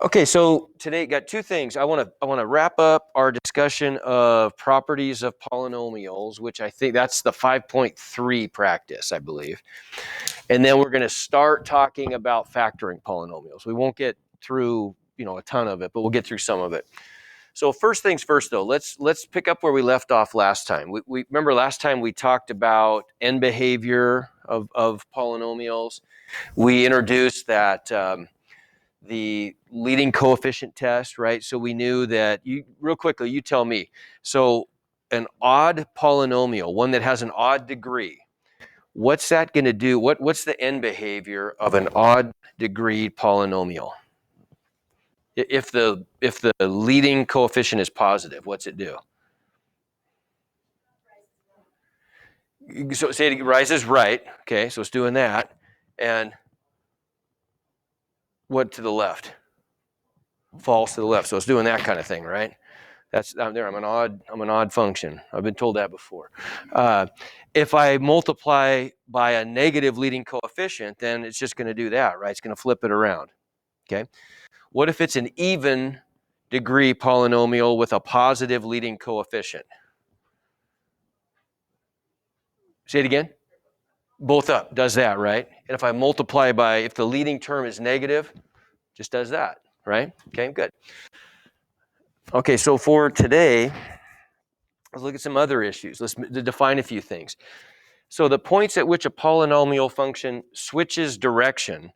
Okay, so today got two things. I want to wrap up our discussion of properties of polynomials, which I think that's the 5.3 practice, I believe. And then we're going to start talking about factoring polynomials. We won't get through, a ton of it, but we'll get through some of it. So first things first, though, let's pick up where we left off last time. We remember last time we talked about end behavior of polynomials. We introduced that the leading coefficient test, right? So we knew that, real quickly, you tell me. So an odd polynomial, one that has an odd degree, what's that going to do? What's the end behavior of an odd degree polynomial? If the leading coefficient is positive, what's it do? So say it rises right. Okay, so it's doing that. And what to the left? Falls to the left. So it's doing that kind of thing, right? That's there. I'm an odd function. I've been told that before. If I multiply by a negative leading coefficient, then it's just going to do that, right? It's going to flip it around. Okay. What if it's an even degree polynomial with a positive leading coefficient? Say it again. Both up does that, right? And if I multiply by, if the leading term is negative, just does that, right? Okay, good. Okay, so for today, let's look at some other issues. Let's define a few things. So the points at which a polynomial function switches direction,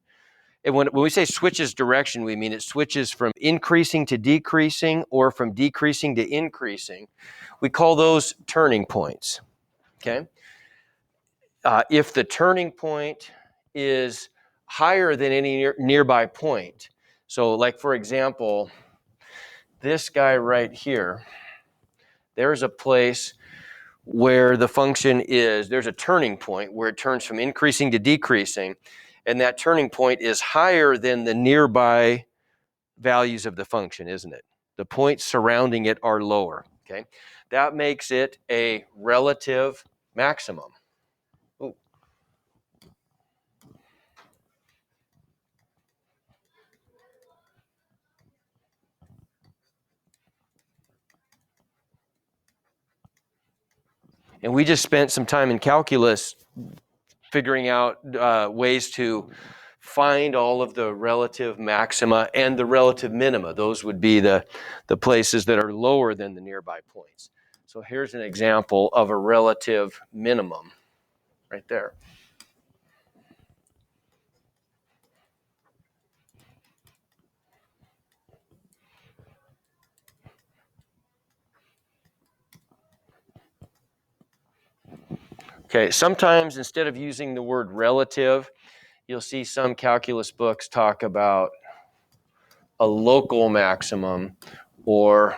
and when we say switches direction, we mean it switches from increasing to decreasing or from decreasing to increasing. We call those turning points, okay? If the turning point is higher than any nearby point, so like for example, this guy right here, there's a place where the function is, there's a turning point where it turns from increasing to decreasing, and that turning point is higher than the nearby values of the function, isn't it? The points surrounding it are lower, okay? That makes it a relative maximum. Ooh. And we just spent some time in calculus figuring out ways to find all of the relative maxima and the relative minima. Those would be the places that are lower than the nearby points. So here's an example of a relative minimum right there. Okay, sometimes instead of using the word relative, you'll see some calculus books talk about a local maximum or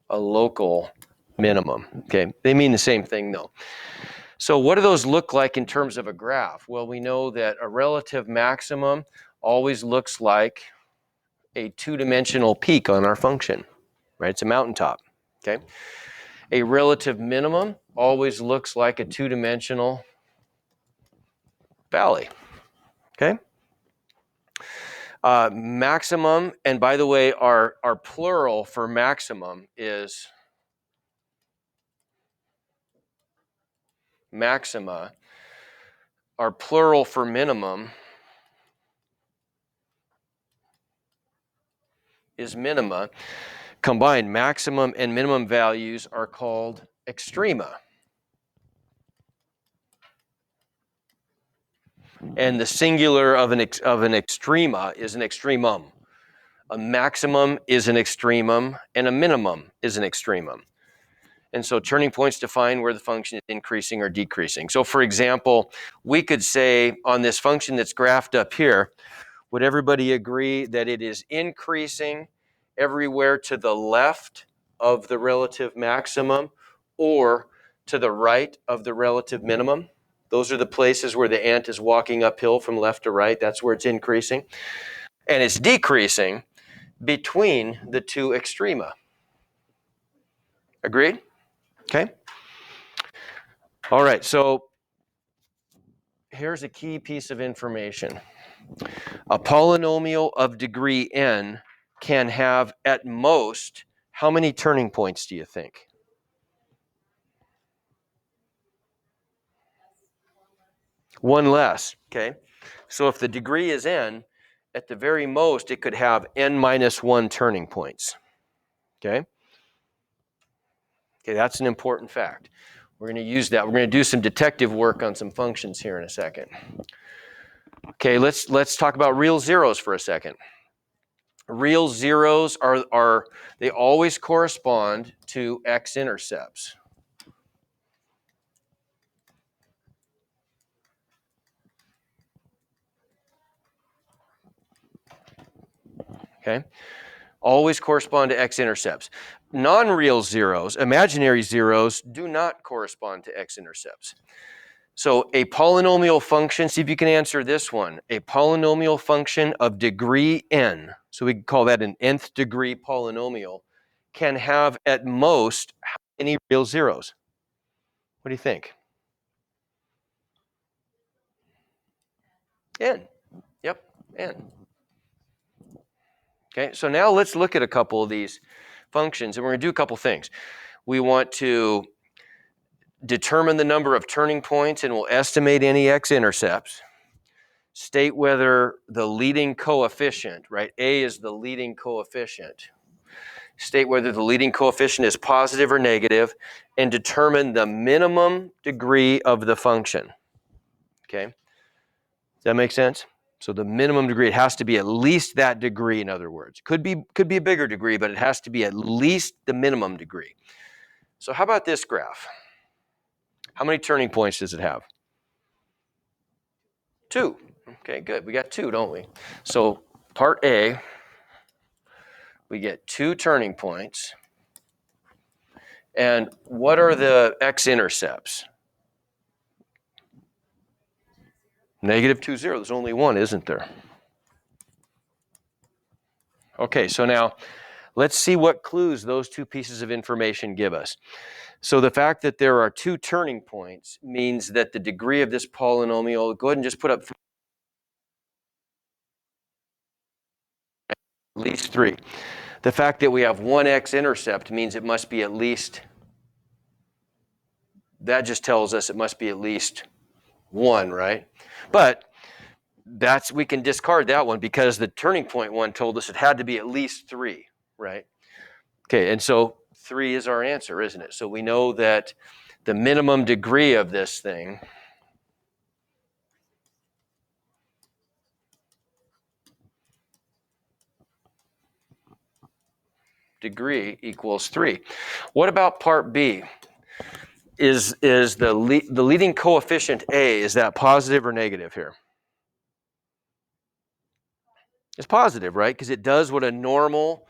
a local minimum. Okay, they mean the same thing though. So what do those look like in terms of a graph? Well, we know that a relative maximum always looks like a two-dimensional peak on our function, right? It's a mountaintop, okay? A relative minimum always looks like a two-dimensional valley, okay? Maximum, and by the way, our plural for maximum is maxima. Our plural for minimum is minima. Combined, maximum and minimum values are called extrema. And the singular of an extrema is an extremum. A maximum is an extremum, and a minimum is an extremum. And so turning points define where the function is increasing or decreasing. So for example, we could say on this function that's graphed up here, would everybody agree that it is increasing everywhere to the left of the relative maximum or to the right of the relative minimum? Those are the places where the ant is walking uphill from left to right. That's where it's increasing. And it's decreasing between the two extrema. Agreed? Okay. All right, so here's a key piece of information. A polynomial of degree n can have at most how many turning points do you think? One less, okay? So if the degree is n, at the very most, it could have n minus 1 turning points, okay? Okay, that's an important fact. We're going to use that. We're going to do some detective work on some functions here in a second. Okay, let's talk about real zeros for a second. Real zeros they always correspond to x-intercepts. Okay, always correspond to x-intercepts. Non-real zeros, imaginary zeros, do not correspond to x-intercepts. So a polynomial function, see if you can answer this one. A polynomial function of degree n, so we can call that an nth degree polynomial, can have at most how many real zeros? What do you think? N. Yep, n. Okay, so now let's look at a couple of these functions, and we're going to do a couple things. We want to determine the number of turning points, and we'll estimate any x-intercepts. State whether the leading coefficient, right? A is the leading coefficient. State whether the leading coefficient is positive or negative, and determine the minimum degree of the function. Okay? Does that make sense? So the minimum degree, it has to be at least that degree, in other words. Could be a bigger degree, but it has to be at least the minimum degree. So how about this graph? How many turning points does it have? 2. Okay, good. We got 2, don't we? So part A, we get 2 turning points. And what are the x-intercepts? Negative 2, 0. There's only one, isn't there? Okay, so now let's see what clues those 2 pieces of information give us. So the fact that there are 2 turning points means that the degree of this polynomial, go ahead and just put up at least 3. The fact that we have one x-intercept means it must be at least, that just tells us it must be at least 1, right? But we can discard that one because the turning point one told us it had to be at least 3, right? Okay, and so 3 is our answer, isn't it? So we know that the minimum degree of this thing degree equals 3. What about part B? Is the leading coefficient A, is that positive or negative here? It's positive, right? Because it does what a normal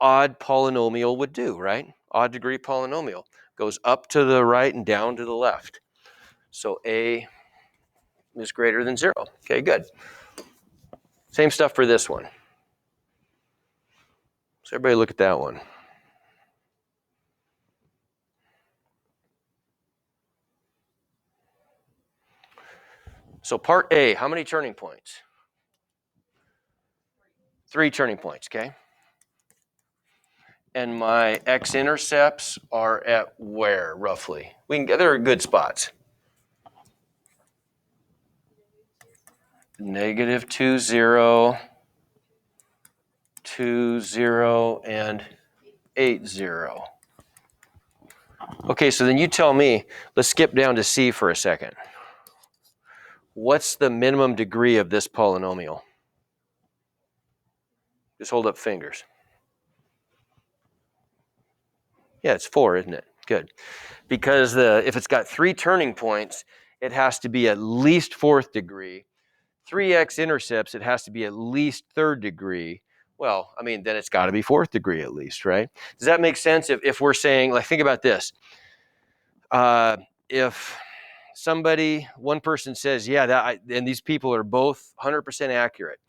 odd polynomial would do, right? Odd degree polynomial goes up to the right and down to the left. So A is greater than 0. Okay, good. Same stuff for this one. So everybody look at that one. So part A, how many turning points? 3 turning points, okay? And my x-intercepts are at where, roughly? They're good spots. Negative 2, 0, 2, 0, and 8, 0. Okay, so then you tell me, let's skip down to C for a second. What's the minimum degree of this polynomial? Just hold up fingers. Yeah, it's 4, isn't it? Good. Because if it's got 3 turning points, it has to be at least 4th degree. 3 x-intercepts, it has to be at least 3rd degree. Well, I mean, then it's got to be 4th degree at least, right? Does that make sense? If we're saying, like, think about this. If one person says, yeah, and these people are both 100% accurate.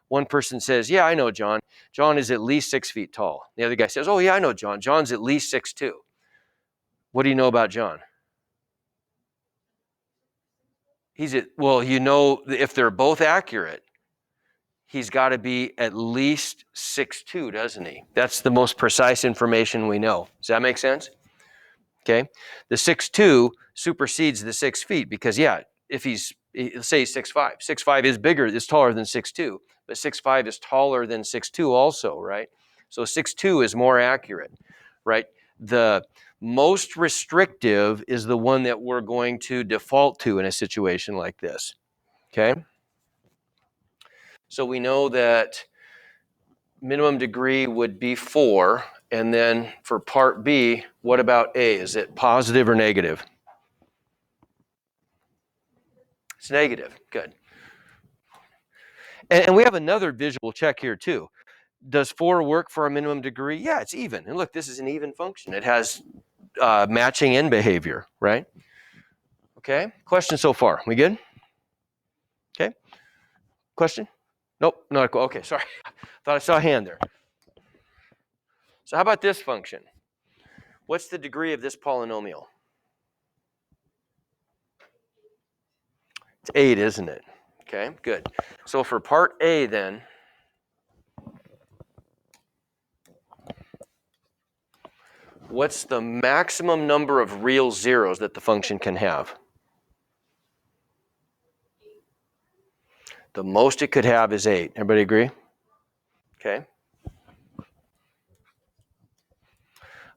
One person says, yeah, I know John. John is at least 6 feet tall. The other guy says, oh, yeah, I know John. John's at least 6'2". What do you know about John? Well, you know, if they're both accurate, he's got to be at least 6'2", doesn't he? That's the most precise information we know. Does that make sense? Okay. The 6'2" supersedes the 6 feet because, yeah, if let's say he's 6'5". 6'5" is taller than 6'2", but 6'5" is taller than 6'2" also, right? So 6'2" is more accurate, right? The most restrictive is the one that we're going to default to in a situation like this, okay? So we know that minimum degree would be 4, and then for part B, what about A? Is it positive or negative? It's negative. Good. And we have another visual check here too. Does 4 work for a minimum degree? Yeah, it's even. And look, this is an even function. It has matching end behavior, right? Okay. Question so far. We good? Okay. Question? Nope. Not cool. Okay. Sorry. Thought I saw a hand there. So how about this function? What's the degree of this polynomial? It's 8, isn't it? Okay. Good. So for part A, then, what's the maximum number of real zeros that the function can have? The most it could have is 8. Everybody agree? Okay.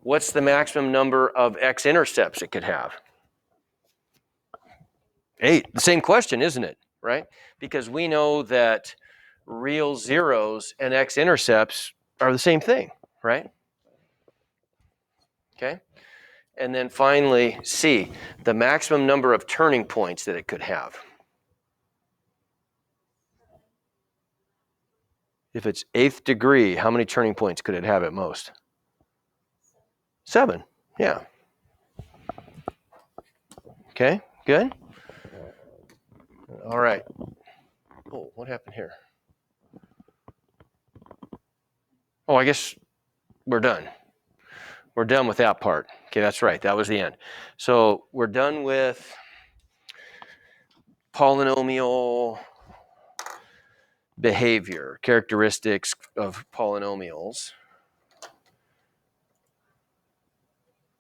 What's the maximum number of x-intercepts it could have? 8. The same question, isn't it? Right? Because we know that real zeros and x-intercepts are the same thing, right? Okay. And then finally, C, the maximum number of turning points that it could have. If it's 8th degree, how many turning points could it have at most? 7. Yeah. Okay, good. All right. Oh, what happened here? Oh, I guess we're done. We're done with that part. Okay, that's right. That was the end. So we're done with polynomial behavior, characteristics of polynomials.